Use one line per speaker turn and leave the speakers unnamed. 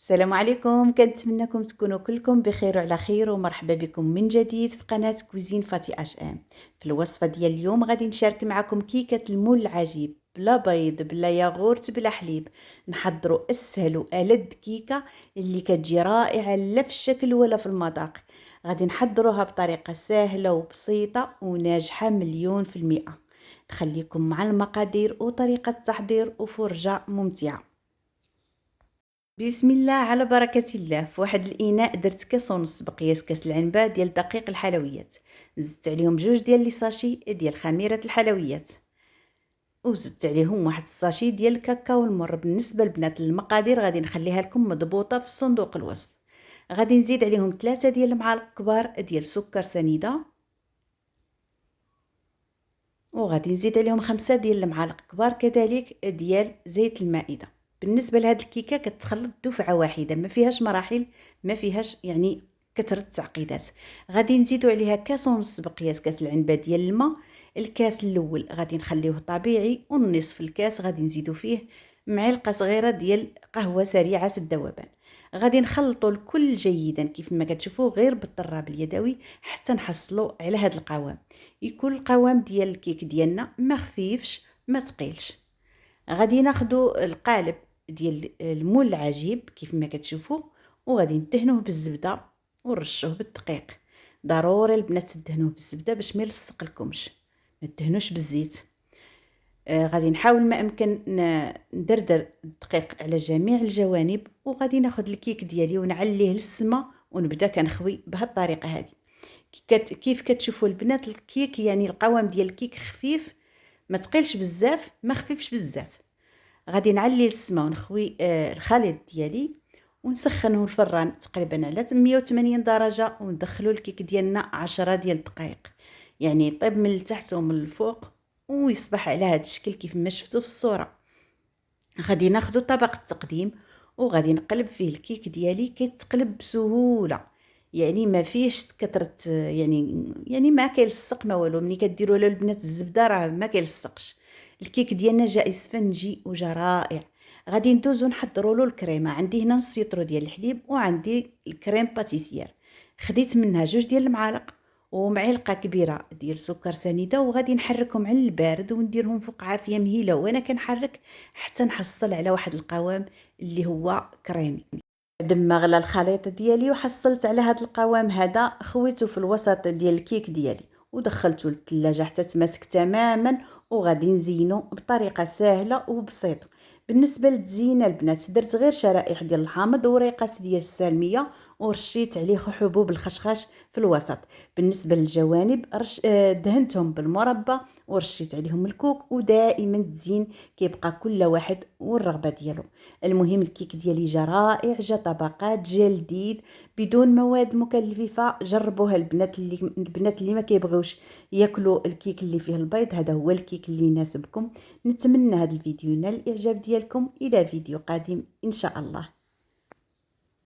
السلام عليكم، كنتمنىكم تكونوا كلكم بخير وعلى خير ومرحبا بكم من جديد في قناة كوزين فاتي اش ام. في الوصفة ديال اليوم غادي نشارك معكم كيكة المول العجيب بلا بيض بلا ياغورت بلا حليب. نحضروا اسهل والذ كيكة اللي كتجي رائعة لا في الشكل ولا في المذاق. غادي نحضروها بطريقة سهلة وبسيطة وناجحة مليون في المئة. نخليكم مع المقادير وطريقة التحضير وفرجة ممتعة. بسم الله على بركة الله. في واحد الإناء درت كاس ونص بقياس كاس العنبة ديال دقيق الحلويات، زدت عليهم جوج ديال لي ساشي ديال خميرة الحلويات، وزدت عليهم واحد الساشي ديال الكاكاو المر. بالنسبة لبنات المقادير غادي نخليها لكم مضبوطة في صندوق الوصف. غادي نزيد عليهم 3 ديال المعالق كبار ديال سكر سنيدة، وغادي نزيد عليهم 5 ديال المعالق كبار كذلك ديال زيت المائدة. بالنسبه لهاد الكيكه كتخلط دفعه واحده، ما فيهاش مراحل، ما فيهاش يعني كثره التعقيدات. غادي نزيدو عليها كاس ونص بقياس كاس العنبه ديال الماء. الكاس الاول غادي نخليوه طبيعي، والنصف الكاس غادي نزيدو فيه معلقه صغيره ديال قهوه سريعه الذوبان. غادي نخلطوا الكل جيدا كيف ما كتشوفوا، غير بالطراب اليدوي حتى نحصلوا على هذا القوام. يكون القوام ديال الكيك ديالنا ما خفيفش ما ثقيلش. غادي ناخذ القالب ديال المول العجيب كيف ما كتشوفوا، وغادي ندهنوه بالزبده ونرشوه بالدقيق. ضروري البنات تدهنوه بالزبده باش ما يلصق لكمش، ما تدهنوش بالزيت. غادي نحاول ما امكن ندردر الدقيق على جميع الجوانب، وغادي ناخذ الكيك ديالي ونعليه للسما ونبدا كنخوي بهذه الطريقه هذه. كيف كتشوفوا البنات الكيك، يعني القوام ديال الكيك خفيف، ما ثقيلش بزاف ما خفيفش بزاف. غادي نعلي للسما ونخوي الخليط ديالي ونسخنه الفران تقريبا على 180 درجه، وندخلو الكيك ديالنا 10 ديال الدقائق، يعني يطيب من التحت ومن الفوق ويصبح على هذا الشكل كيف ما شفتوا في الصوره. غادي ناخذ طبق التقديم وغادي نقلب فيه الكيك ديالي، كيتقلب بسهوله، يعني ما فيهش كثره، يعني ما كيلصق ما والو. ملي كديروا له البنات الزبده راه ما كيلصقش. الكيك ديالنا جا اسفنجي وجا رائع. غادي ندوزو نحضروا له الكريمه. عندي هنا نص لتر ديال الحليب وعندي الكريم باتيسير. خديت منها جوج ديال المعالق ومعلقه كبيره ديال سكر سنيده، وغادي نحركهم على البارد ونديرهم فوق عافيه مهيله وانا كنحرك حتى نحصل على واحد القوام اللي هو كريمي. بعد ما غلى الخليط ديالي وحصلت على هذا القوام هذا، خويته في الوسط ديال الكيك ديالي ودخلته للثلاجه حتى تماسك تماما. وغادي نزينو بطريقه سهله وبسيطه. بالنسبه للتزيينه البنات درت غير شرائح ديال الحامض وريقات ديال السالميه، ورشيت عليه حبوب الخشخاش في الوسط. بالنسبه للجوانب دهنتهم بالمربى ورشيت عليهم الكوك. ودائما التزيين كيبقى كل واحد والرغبه ديالو. المهم الكيك ديالي جا رائع، جا طبقات، جا لذيذ بدون مواد مكلفه. جربوها البنات اللي ما كيبغيوش ياكلوا الكيك اللي فيه البيض، هذا هو الكيك اللي يناسبكم. نتمنى هذا الفيديو ينال الاعجاب ديالكم. الى فيديو قادم ان شاء الله.